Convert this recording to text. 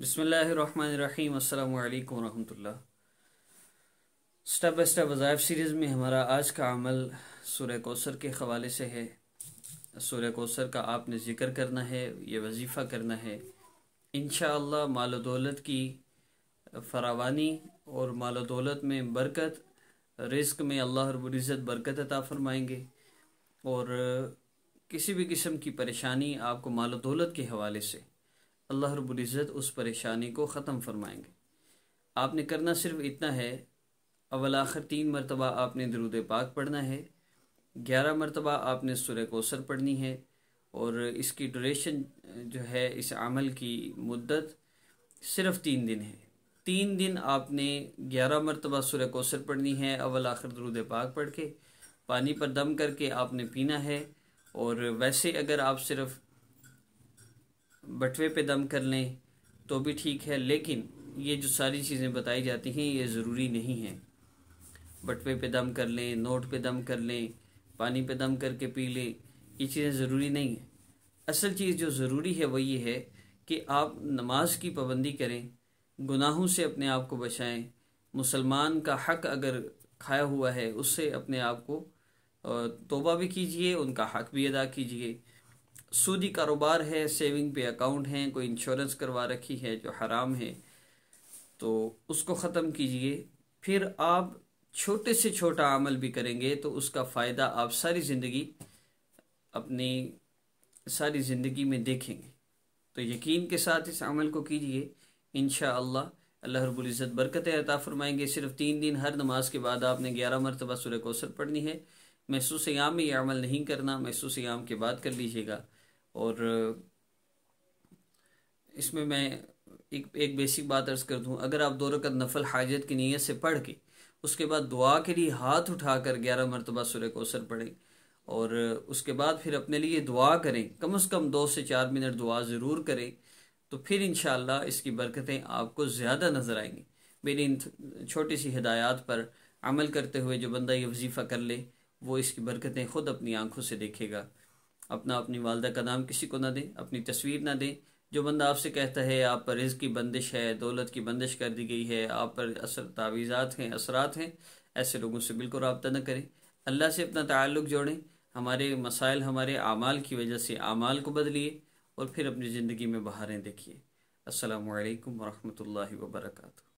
बिस्मिल्लाहिर्रहमानिर्रहीम अस्सलामु अलैकुम वरहमतुल्लाह। स्टेप बाय स्टेप वज़ाइफ सीरीज़ में हमारा आज का अमल सूरह कौसर के हवाले से है। सूरह कौसर का आपने ज़िक्र करना है, ये वजीफ़ा करना है। इंशाअल्लाह माल दौलत की फरावानी और माल दौलत में बरकत, रिज़्क़ में अल्लाह रब्बुल इज़्ज़त बरकत अता फरमाएंगे और किसी भी किस्म की परेशानी आपको माल दौलत के हवाले से अल्लाह रब्बुल इज़्ज़त उस परेशानी को ख़त्म फरमाएंगे। आपने करना सिर्फ इतना है, अव्वल आखिर 3 मरतबा आपने दुरूद पाक पढ़ना है, 11 मरतबा आपने सूरह कौसर पढ़नी है और इसकी ड्यूरेशन जो है, इस अमल की मुद्दत सिर्फ 3 दिन है। 3 दिन आपने 11 मरतबा सूरह कौसर पढ़नी है, अव्वल आखिर दुरूद पाक पढ़ के पानी पर दम करके आपने पीना है। और वैसे अगर आप सिर्फ बटवे पे दम कर लें तो भी ठीक है, लेकिन ये जो सारी चीज़ें बताई जाती हैं ये ज़रूरी नहीं है। बटवे पे दम कर लें, नोट पे दम कर लें, पानी पे दम करके पी लें, ये चीज़ें ज़रूरी नहीं है। असल चीज़ जो ज़रूरी है वो ये है कि आप नमाज की पाबंदी करें, गुनाहों से अपने आप को बचाएं, मुसलमान का हक अगर खाया हुआ है उससे अपने आप को तौबा भी कीजिए, उनका हक भी अदा कीजिए। सूदी कारोबार है, सेविंग पे अकाउंट है, कोई इंश्योरेंस करवा रखी है जो हराम है, तो उसको ख़त्म कीजिए। फिर आप छोटे से छोटा अमल भी करेंगे तो उसका फ़ायदा आप अपनी सारी ज़िंदगी में देखेंगे। तो यकीन के साथ इस अमल को कीजिए, इंशाअल्लाह अल्लाह रब्बुल इज़्ज़त बरकतें अता फरमाएंगे। सिर्फ 3 दिन हर नमाज के बाद आपने 11 मरतबा सूरह कौसर पढ़नी है। महसूस याम में ये अमल नहीं करना, महसूस याम के बाद कर लीजिएगा। और इसमें मैं एक बेसिक बात अर्ज़ कर दूं, अगर आप 2 रकअत नफल हाजत की नीयत से पढ़ के उसके बाद दुआ के लिए हाथ उठाकर 11 मरतबा सूरह कौसर पढ़ें और उसके बाद फिर अपने लिए दुआ करें, कम से कम 2 से 4 मिनट दुआ ज़रूर करें, तो फिर इंशाअल्लाह इसकी बरकतें आपको ज़्यादा नज़र आएंगी। मेरी इन छोटी सी हिदायत पर अमल करते हुए जो बंदा ये वजीफ़ा कर ले वो इसकी बरकतें ख़ुद अपनी आंखों से देखेगा। अपनी वालदा का नाम किसी को ना दें, अपनी तस्वीर ना दें। जो बंदा आपसे कहता है आप पर रिज़्क़ की बंदिश है, दौलत की बंदिश कर दी गई है, आप पर असर तावीज़ात हैं, असरात हैं, ऐसे लोगों से बिल्कुल रब्ता न करें। अल्लाह से अपना ताल्लुक़ जोड़ें। हमारे मसाइल हमारे आमाल की वजह से आमाल को बदलिए और फिर अपनी ज़िंदगी में बहारें देखिए। अस्सलामु अलैकुम वरहमतुल्लाहि वबरकातुहू।